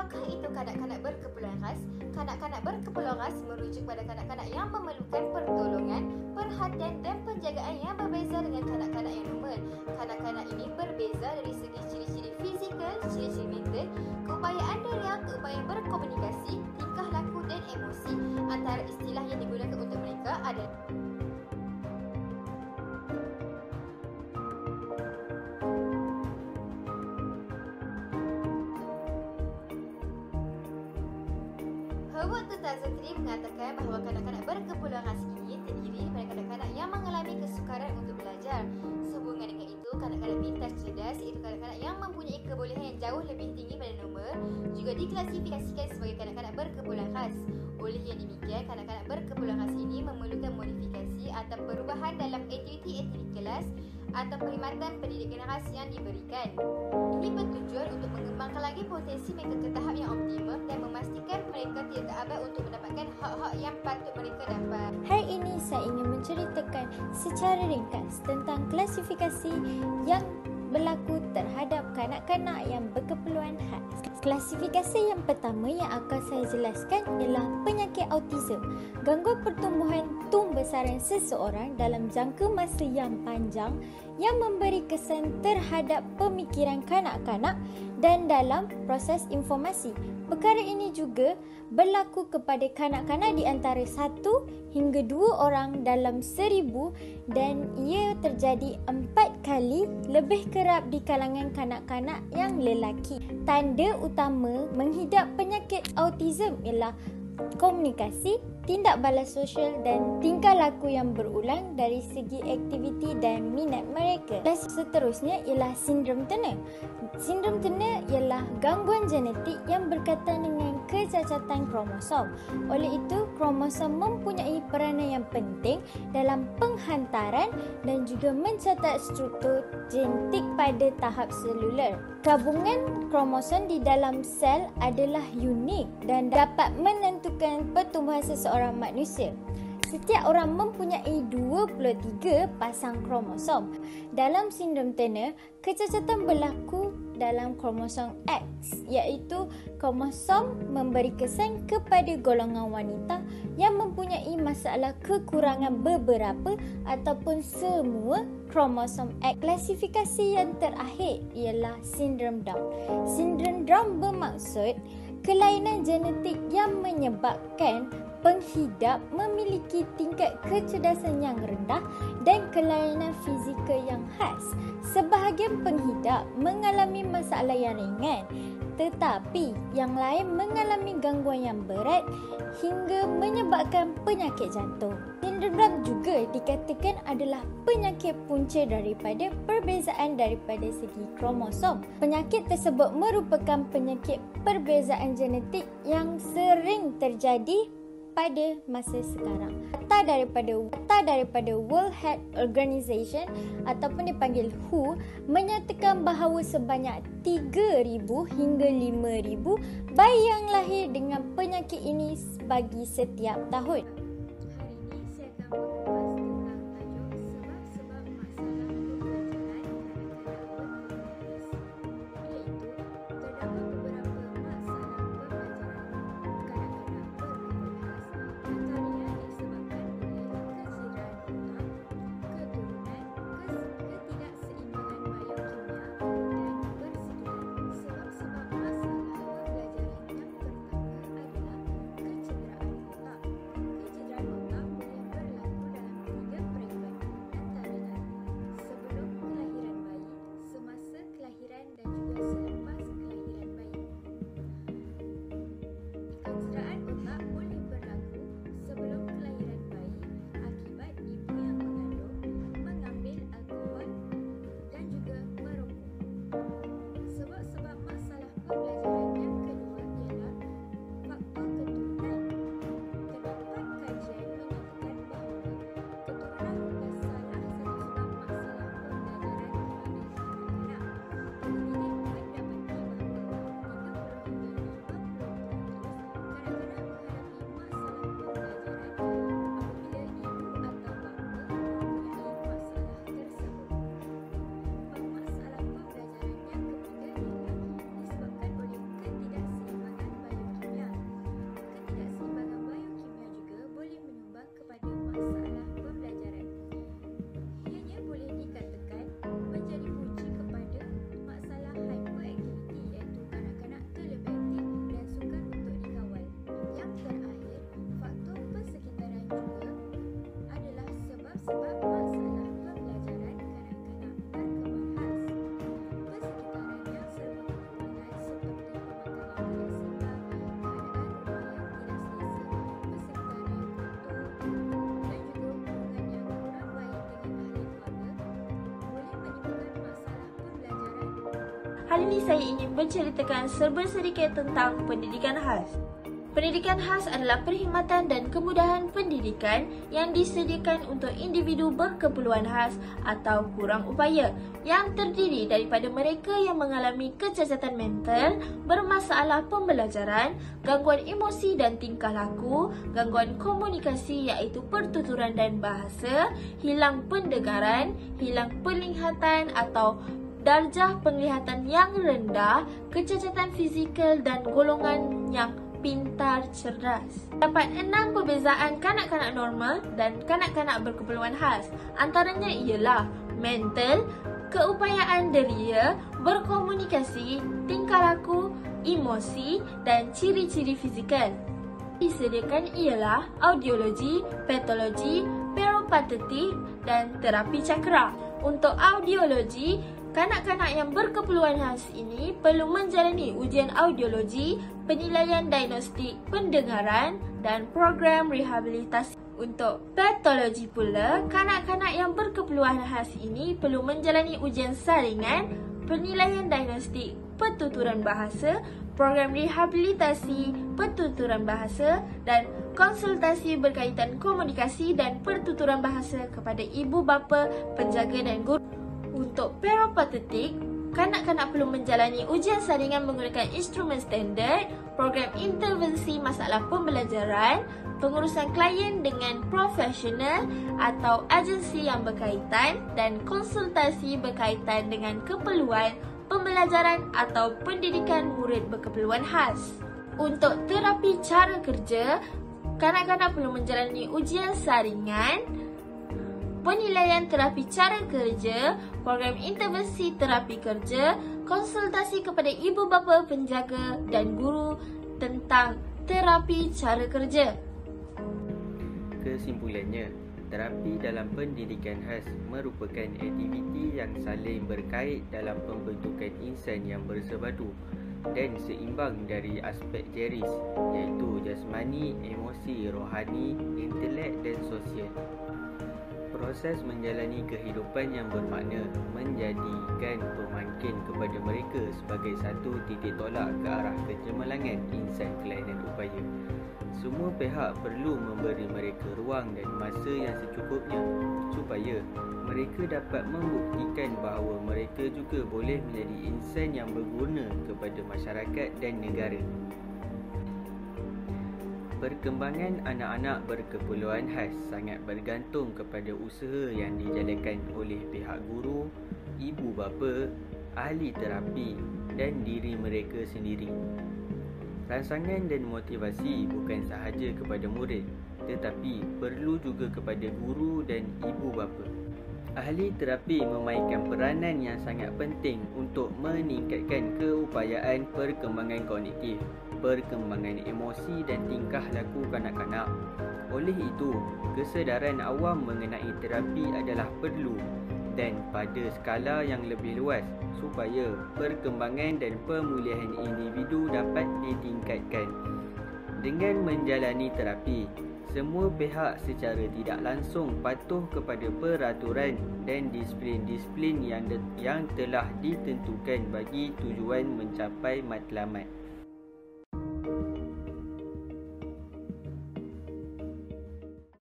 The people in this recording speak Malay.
Apakah itu kanak-kanak berkeperluan khas? Kanak-kanak berkeperluan khas merujuk pada kanak-kanak yang memerlukan pertolongan, perhatian dan penjagaan yang berbeza dengan kanak-kanak yang normal. Kanak-kanak ini berbeza dari segi ciri-ciri fizikal, ciri-ciri mental, keupayaan darial, keupayaan berkomunikasi, tingkah laku dan emosi. Antara istilah yang digunakan untuk mereka adalah Howard 2003 mengatakan bahawa kanak-kanak berkeperluan khas ini terdiri daripada kanak-kanak yang mengalami kesukaran untuk belajar. Sehubungan dengan itu, kanak-kanak pintar cerdas iaitu kanak-kanak yang mempunyai kebolehan yang jauh lebih tinggi pada normal juga diklasifikasikan sebagai kanak-kanak berkeperluan khas. Oleh yang demikian, kanak-kanak berkeperluan khas ini memerlukan modifikasi atau perubahan dalam aktiviti-aktiviti kelas atau perkhidmatan pendidikan khas yang diberikan. Ini bertujuan untuk mengembangkan lagi potensi mereka ke tahap yang optimum dan memastikan mereka tidak terabad untuk mendapatkan hak-hak yang patut mereka dapat. Hari ini saya ingin menceritakan secara ringkas tentang klasifikasi yang berlaku terhadap kanak-kanak yang berkeperluan khas. Klasifikasi yang pertama yang akan saya jelaskan ialah penyakit autism. Gangguan pertumbuhan tumbesaran seseorang dalam jangka masa yang panjang yang memberi kesan terhadap pemikiran kanak-kanak dan dalam proses informasi. Perkara ini juga berlaku kepada kanak-kanak di antara 1 hingga 2 orang dalam 1000 dan ia terjadi 4 kali lebih kerap di kalangan kanak-kanak yang lelaki. Tanda utama menghidap penyakit autism ialah komunikasi, tindak balas sosial dan tingkah laku yang berulang dari segi aktiviti dan minat mereka. Dan seterusnya ialah sindrom Turner. Sindrom Turner ialah gangguan genetik yang berkaitan dengan kecacatan kromosom. Oleh itu, kromosom mempunyai peranan yang penting dalam penghantaran dan juga mencatat struktur genetik pada tahap seluler. Gabungan kromosom di dalam sel adalah unik dan dapat menentukan pertumbuhan seseorang manusia. Setiap orang mempunyai 23 pasang kromosom. Dalam sindrom Turner, kecacatan berlaku dalam kromosom X, iaitu kromosom memberi kesan kepada golongan wanita yang mempunyai masalah kekurangan beberapa ataupun semua kromosom X. Klasifikasi yang terakhir ialah sindrom Down. Sindrom Down bermaksud kelainan genetik yang menyebabkan penghidap memiliki tingkat kecerdasan yang rendah dan kelainan fizikal yang khas. Sebahagian penghidap mengalami masalah yang ringan, tetapi yang lain mengalami gangguan yang berat hingga menyebabkan penyakit jantung. Sindrom Down juga dikatakan adalah penyakit punca daripada perbezaan daripada segi kromosom. Penyakit tersebut merupakan penyakit perbezaan genetik yang sering terjadi pada masa sekarang. Data daripada World Health Organization ataupun dipanggil WHO menyatakan bahawa sebanyak 3,000 hingga 5,000 bayi yang lahir dengan penyakit ini bagi setiap tahun. Hari ini saya ingin menceritakan serba sedikit tentang pendidikan khas. Pendidikan khas adalah perkhidmatan dan kemudahan pendidikan yang disediakan untuk individu berkeperluan khas atau kurang upaya yang terdiri daripada mereka yang mengalami kecacatan mental, bermasalah pembelajaran, gangguan emosi dan tingkah laku, gangguan komunikasi iaitu pertuturan dan bahasa, hilang pendengaran, hilang penglihatan atau darjah penglihatan yang rendah, kecacatan fizikal dan golongan yang pintar cerdas. Dapat 6 perbezaan kanak-kanak normal dan kanak-kanak berkeperluan khas. Antaranya ialah mental, keupayaan deria, berkomunikasi, tingkah laku, emosi dan ciri-ciri fizikal. Disediakan ialah audiologi, patologi, peripatetik dan terapi cakra. Untuk audiologi, kanak-kanak yang berkeperluan khas ini perlu menjalani ujian audiologi, penilaian diagnostik pendengaran dan program rehabilitasi. Untuk patologi pula, kanak-kanak yang berkeperluan khas ini perlu menjalani ujian saringan, penilaian diagnostik pertuturan bahasa, program rehabilitasi pertuturan bahasa dan konsultasi berkaitan komunikasi dan pertuturan bahasa kepada ibu bapa, penjaga dan guru. Untuk peripatetik, kanak-kanak perlu menjalani ujian saringan menggunakan instrumen standard, program intervensi masalah pembelajaran, pengurusan klien dengan profesional atau agensi yang berkaitan dan konsultasi berkaitan dengan keperluan pembelajaran atau pendidikan murid berkeperluan khas. Untuk terapi cara kerja, kanak-kanak perlu menjalani ujian saringan, penilaian terapi cara kerja, program intervensi terapi kerja, konsultasi kepada ibu bapa, penjaga dan guru tentang terapi cara kerja. Kesimpulannya, terapi dalam pendidikan khas merupakan aktiviti yang saling berkait dalam pembentukan insan yang bersepadu dan seimbang dari aspek jeris iaitu jasmani, emosi, rohani, intelek dan sosial. Proses menjalani kehidupan yang bermakna menjadikan pemangkin kepada mereka sebagai satu titik tolak ke arah kecemerlangan insan kelainan upaya. Semua pihak perlu memberi mereka ruang dan masa yang secukupnya supaya mereka dapat membuktikan bahawa mereka juga boleh menjadi insan yang berguna kepada masyarakat dan negara. Perkembangan anak-anak berkeperluan khas sangat bergantung kepada usaha yang dijalankan oleh pihak guru, ibu bapa, ahli terapi dan diri mereka sendiri. Rangsangan dan motivasi bukan sahaja kepada murid, tetapi perlu juga kepada guru dan ibu bapa. Ahli terapi memainkan peranan yang sangat penting untuk meningkatkan keupayaan perkembangan kognitif, perkembangan emosi dan tingkah laku kanak-kanak. Oleh itu, kesedaran awam mengenai terapi adalah perlu dan pada skala yang lebih luas supaya perkembangan dan pemulihan individu dapat ditingkatkan. Dengan menjalani terapi, semua pihak secara tidak langsung patuh kepada peraturan dan disiplin-disiplin yang telah ditentukan bagi tujuan mencapai matlamat.